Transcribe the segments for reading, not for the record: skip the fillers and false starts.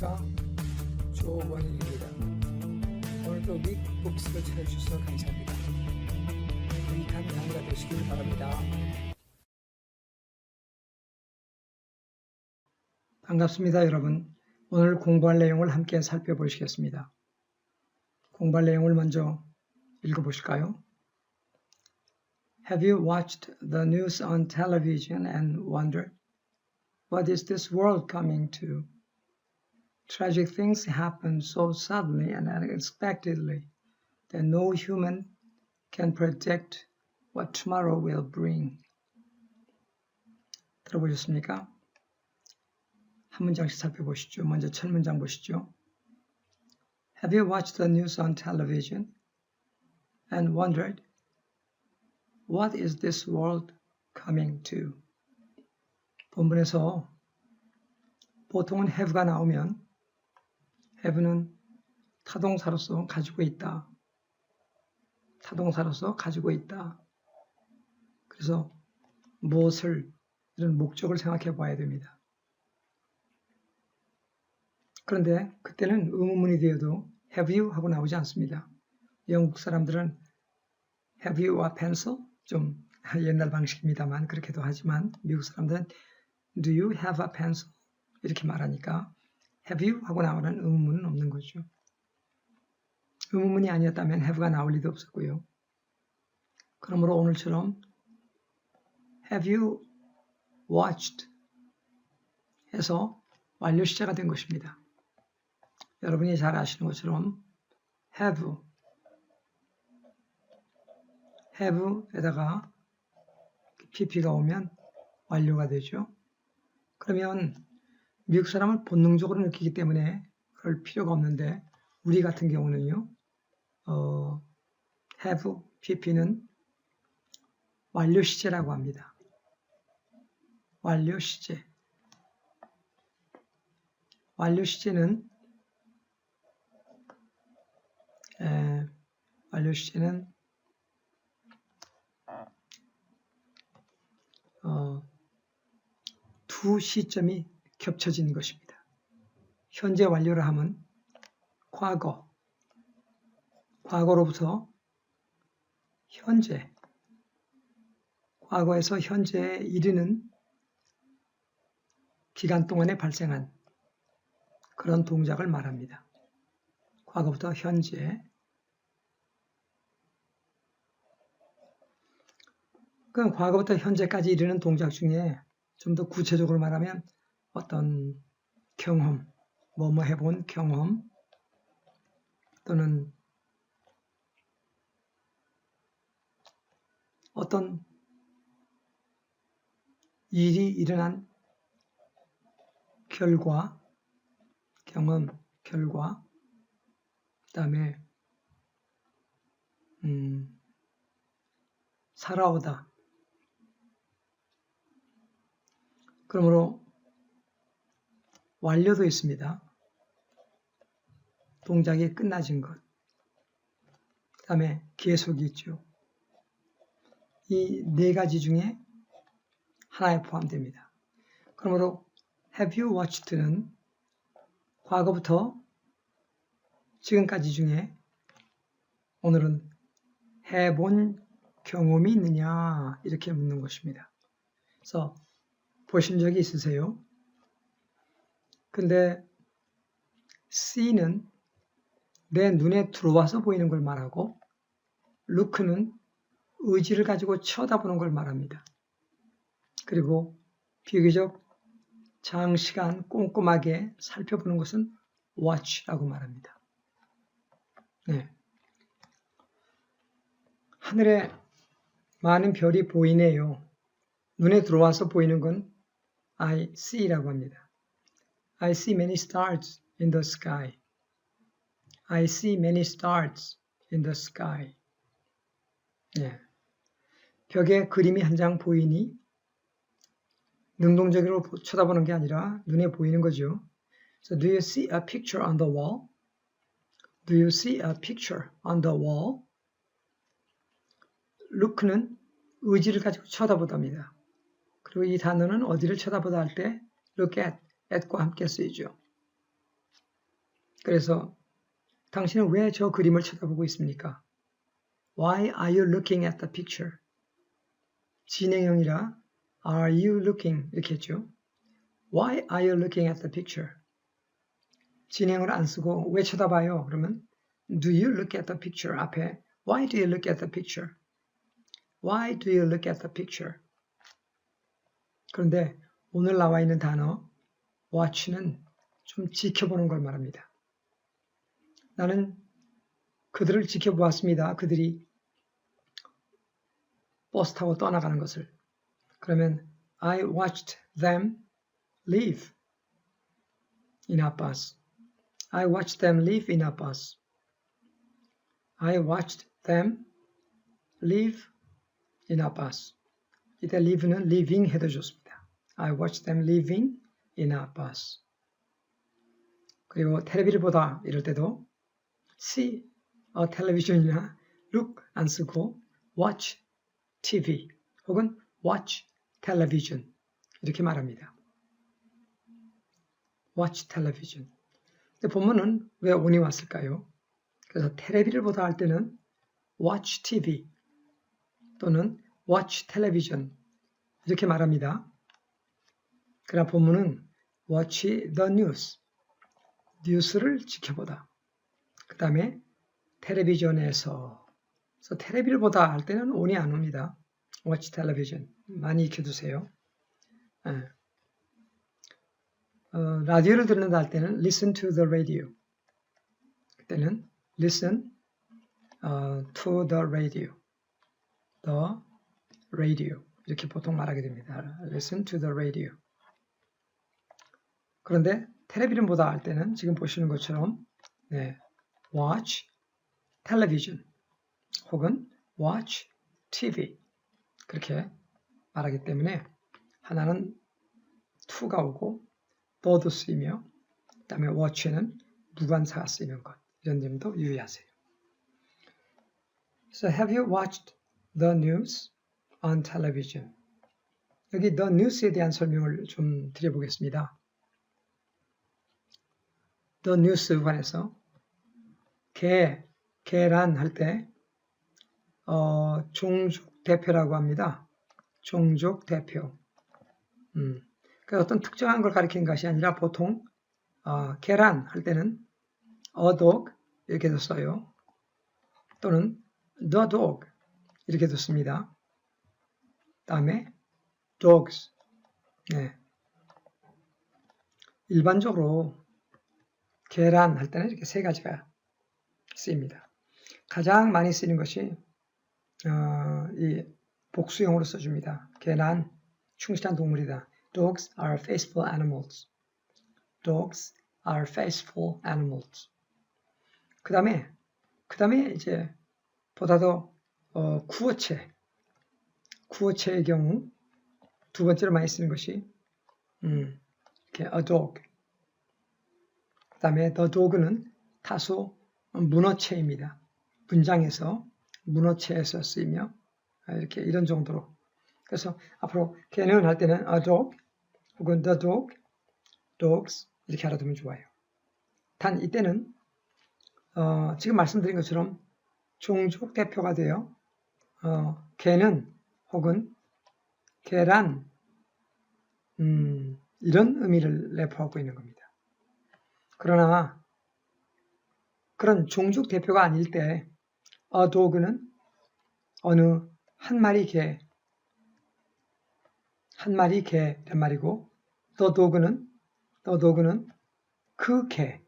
안녕하십니까, 조원일입니다. 오늘도 믹북스를 찾아주셔서 감사합니다. 유익한 강의가 되시길 바랍니다. 반갑습니다, 여러분. 오늘 공부할 내용을 함께 살펴보시겠습니다. 공부할 내용을 먼저 읽어보실까요? Have you watched the news on television and wondered, what is this world coming to? Tragic things happen so suddenly and unexpectedly that no human can predict what tomorrow will bring. 들어보셨습니까? 한 문장씩 살펴보시죠. 먼저 첫 문장 보시죠. Have you watched the news on television and wondered, what is this world coming to? 본문에서 보통은 have가 나오면 have는 타동사로서 가지고 있다. 타동사로서 가지고 있다. 그래서 무엇을, 이런 목적을 생각해 봐야 됩니다. 그런데 그때는 의문문이 되어도 have you 하고 나오지 않습니다. 영국 사람들은 have you a pencil? 좀 옛날 방식입니다만 그렇게도 하지만 미국 사람들은 do you have a pencil? 이렇게 말하니까 have you 하고 나오는 의문문은 없는 거죠. 의문문이 아니었다면 have가 나올 리도 없었고요. 그러므로 오늘처럼 have you watched 해서 완료 시제가 된 것입니다. 여러분이 잘 아시는 것처럼 have에다가 pp가 오면 완료가 되죠. 그러면 미국 사람은 본능적으로 느끼기 때문에 그럴 필요가 없는데 우리 같은 경우는요, have, pp는 완료 시제라고 합니다. 완료 시제. 완료 시제는 두 시점이 겹쳐지는 것입니다. 현재 완료를 하면 과거로부터 현재, 과거에서 현재에 이르는 기간 동안에 발생한 그런 동작을 말합니다. 과거부터 현재. 그럼 과거부터 현재까지 이르는 동작 중에 좀 더 구체적으로 말하면 어떤 경험, 뭐뭐 해본 경험 또는 어떤 일이 일어난 결과, 경험, 결과, 그 다음에 살아오다. 그러므로 완료도 있습니다. 동작이 끝나진 것. 그 다음에 계속이 있죠. 이 네 가지 중에 하나에 포함됩니다. 그러므로 have you watched는 과거부터 지금까지 중에 오늘은 해본 경험이 있느냐 이렇게 묻는 것입니다. 그래서 보신 적이 있으세요? 근데 see는 내 눈에 들어와서 보이는 걸 말하고 look는 의지를 가지고 쳐다보는 걸 말합니다. 그리고 비교적 장시간 꼼꼼하게 살펴보는 것은 watch라고 말합니다. 네. 하늘에 많은 별이 보이네요. 눈에 들어와서 보이는 건 I see라고 합니다. I see many stars in the sky. I see many stars in the sky. 네. 벽에 그림이 한 장 보이니 능동적으로 쳐다보는 게 아니라 눈에 보이는 거죠. So do you see a picture on the wall? Do you see a picture on the wall? look는 의지를 가지고 쳐다보답니다. 그리고 이 단어는 어디를 쳐다보다 할 때 look at과 함께 쓰이죠. 그래서 당신은 왜 저 그림을 쳐다보고 있습니까? Why are you looking at the picture? 진행형이라 Are you looking? 이렇게 했죠. Why are you looking at the picture? 진행을 안 쓰고 왜 쳐다봐요? 그러면 Do you look at the picture? 앞에 Why do you look at the picture? Why do you look at the picture? 그런데 오늘 나와 있는 단어 watch는 좀 지켜보는 걸 말합니다. 나는 그들을 지켜보았습니다. 그들이 버스 타고 떠나가는 것을. 그러면 I watched them leave in a bus. I watched them leave in a bus. I watched them leave in a bus. 이때 live는 living 해도 좋습니다. I watched them living in a bus. 그리고 텔레비를 보다 이럴 때도 see a television이나 look 안 쓰고 watch TV 혹은 watch television 이렇게 말합니다. watch television. 근데 본문은 왜 on이 왔을까요? 그래서 텔레비를 보다 할 때는 watch TV 또는 watch television 이렇게 말합니다. 그러나 본문은 watch the news, 뉴스를 지켜보다. 그 다음에 텔레비전에서 그래서 텔레비를 보다 할 때는 on이 안 옵니다. watch television 많이 익혀두세요. 라디오를 듣는다 할 때는 listen to the radio. 그때는 listen to the radio. the radio 이렇게 보통 말하게 됩니다. listen to the radio. 그런데 텔레비전 보다 할 때는 지금 보시는 것처럼 watch television 혹은 watch TV 그렇게 말하기 때문에 하나는 to가 오고 the도 쓰이며 그 다음에 watch는 무관사가 쓰이는 것 이런 점도 유의하세요. So have you watched the news on television? 여기 the news에 대한 설명을 좀 드려보겠습니다. the news 관해서 계란 할 때 종족 대표라고 합니다. 종족 대표. 그러니까 어떤 특정한 걸 가리키는 것이 아니라 보통 계란 할 때는 a dog 이렇게도 써요. 또는 the dog 이렇게도 씁니다. 다음에 dogs. 일반적으로 계란 할 때는 이렇게 세 가지가 쓰입니다. 가장 많이 쓰이는 것이 이 복수형으로 써줍니다. 계란, 충실한 동물이다. Dogs are faithful animals. Dogs are faithful animals. 그 다음에 이제 보다 더 구어체의 경우 두 번째로 많이 쓰는 것이 이렇게 a dog. 그 다음에 the dog는 다소 문어체입니다. 문장에서 문어체에서 쓰이며 이렇게 이런 정도로. 그래서 앞으로 걔는 할 때는 a dog 혹은 the dog, dogs 이렇게 알아두면 좋아요. 단 이때는 지금 말씀드린 것처럼 종족 대표가 되어 걔는 혹은 계란 이런 의미를 내포하고 있는 겁니다. 그러나 그런 종족 대표가 아닐 때 a dog는 어느 한 마리 개란 말이고 the dog는 그 개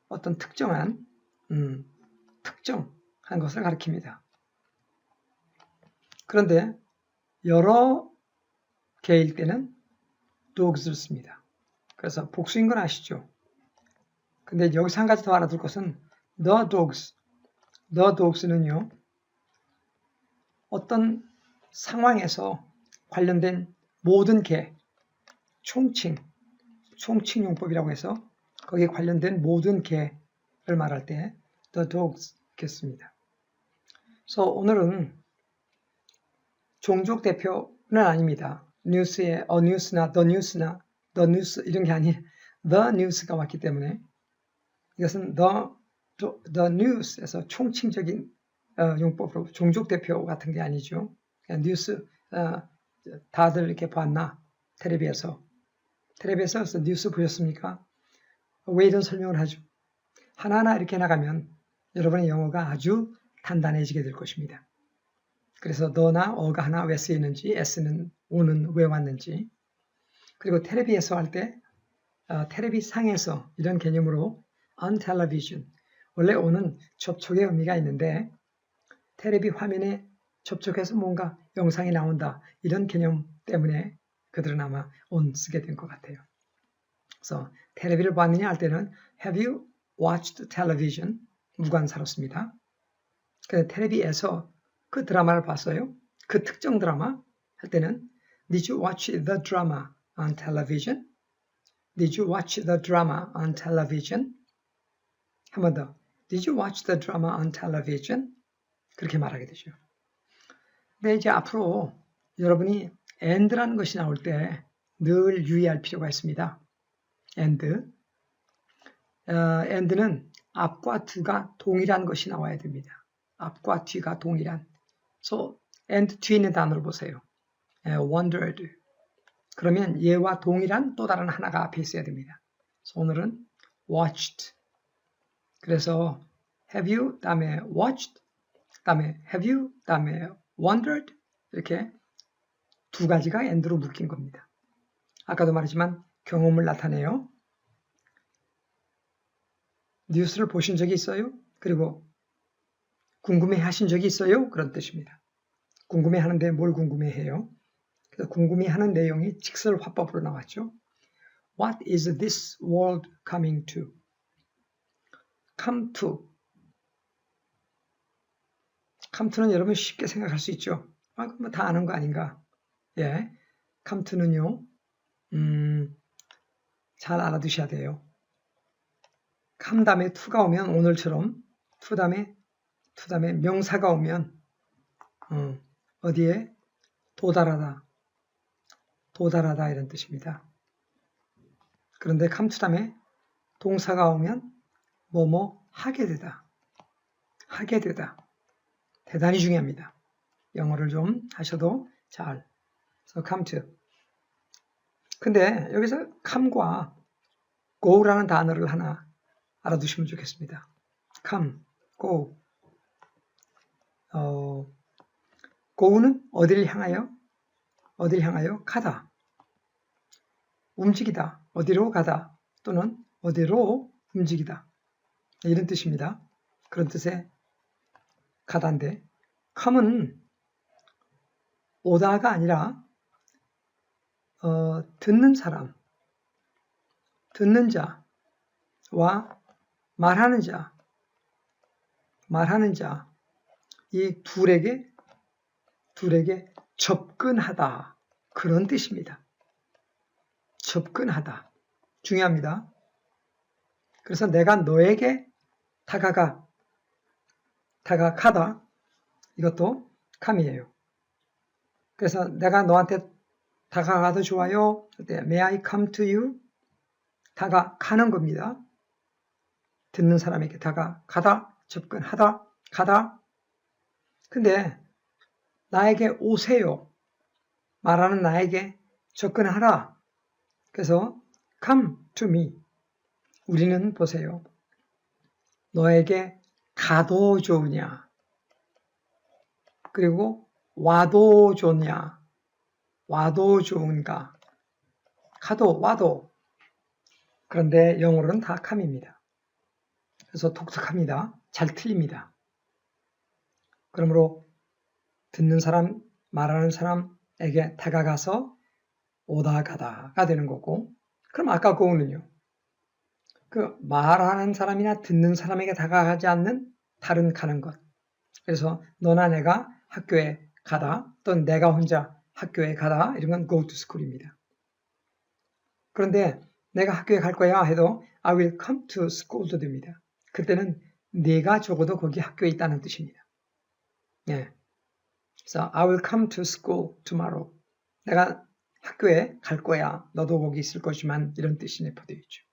어떤 특정한 것을 가리킵니다. 그런데 여러 개일 때는 dogs를 씁니다. 그래서 복수인 건 아시죠? 근데 여기서 한 가지 더 알아둘 것은 the dogs는요 어떤 상황에서 관련된 모든 개 총칭용법이라고 해서 거기에 관련된 모든 개를 말할 때 the dogs 이렇게 씁니다. 그래서 오늘은 종족 대표는 아닙니다. 뉴스에 a news나 the news나 the news 이런 게 아닌 the news가 왔기 때문에 이것은 the news에서 총칭적인 용법으로 종족 대표 같은 게 아니죠. 뉴스 다들 이렇게 봤나? 텔레비에서 뉴스 보셨습니까? 왜 이런 설명을 하죠? 하나하나 이렇게 나가면 여러분의 영어가 아주 단단해지게 될 것입니다. 그래서 너나 어가 하나 왜 쓰이는지, s는 o는 왜 왔는지, 그리고 텔레비에서 할 때 텔레비상에서 이런 개념으로 on television, 원래 o는 접촉의 의미가 있는데 텔레비 화면에 접촉해서 뭔가 영상이 나온다 이런 개념 때문에 그들은 아마 on 쓰게 된 것 같아요. 그래서 텔레비를 봤느냐 할 때는 have you watched television? 무관사롭습니다. 그래서 텔레비에서 그 드라마를 봤어요? 그 특정 드라마 할 때는 Did you watch the drama on television? Did you watch the drama on television? 한 번 더. Did you watch the drama on television? 그렇게 말하게 되죠. 근데 이제 앞으로 여러분이 and라는 것이 나올 때 늘 유의할 필요가 있습니다. and는 앞과 뒤가 동일한 것이 나와야 됩니다. 앞과 뒤가 동일한. So, and 뒤에 있는 단어를 보세요. wondered. 그러면 얘와 동일한 또 다른 하나가 앞에 있어야 됩니다. 그래서 오늘은 watched. 그래서 have you, 다음에 watched, 다음에 have you, 다음에 wondered 이렇게 두 가지가 and로 묶인 겁니다. 아까도 말했지만 경험을 나타내요. 뉴스를 보신 적이 있어요? 그리고 궁금해하신 적이 있어요? 그런 뜻입니다. 궁금해하는데 뭘 궁금해해요? 그래서 궁금해하는 내용이 직설 화법으로 나왔죠. What is this world coming to? Come to. come to는 여러분 쉽게 생각할 수 있죠. 뭐 다 아는 거 아닌가? 예, come to는요. 잘 알아두셔야 돼요. come 다음에 to가 오면 오늘처럼 to 다음에 명사가 오면 어디에 도달하다 이런 뜻입니다. 그런데 come to 다음에 동사가 오면 뭐뭐 하게 되다. 대단히 중요합니다. 영어를 좀 하셔도 잘. So come to. 근데 여기서 come과 go라는 단어를 하나 알아두시면 좋겠습니다. come, go. go는 어디를 향하여? 가다. 움직이다. 어디로 가다. 또는 어디로 움직이다. 이런 뜻입니다. 그런 뜻의 가다인데 come은 오다가 아니라 듣는 사람, 듣는 자와 말하는 자, 이 둘에게 접근하다 그런 뜻입니다. 접근하다 중요합니다. 그래서 내가 너에게 다가가다 이것도 come이에요. 그래서 내가 너한테 다가가도 좋아요. May I come to you? 다가가는 겁니다. 듣는 사람에게 다가가다, 접근하다, 가다. 근데 나에게 오세요. 말하는 나에게 접근하라. 그래서 come to me. 우리는 보세요. 너에게 가도 좋으냐? 그리고 와도 좋냐? 와도 좋은가? 가도 와도. 그런데 영어로는 다 come입니다. 그래서 독특합니다. 잘 틀립니다. 그러므로 듣는 사람, 말하는 사람에게 다가가서 오다 가다가 되는 거고, 그럼 아까 go는요? 그 말하는 사람이나 듣는 사람에게 다가가지 않는 다른 가는 것. 그래서 너나 내가 학교에 가다, 또는 내가 혼자 학교에 가다, 이런 건 go to school입니다. 그런데 내가 학교에 갈 거야 해도 I will come to school도 됩니다. 그때는 내가 적어도 거기 학교에 있다는 뜻입니다. 예. 그래서 I will come to school tomorrow. 내가 학교에 갈 거야. 너도 거기 있을 것이지만 이런 뜻이 내포되어 있죠.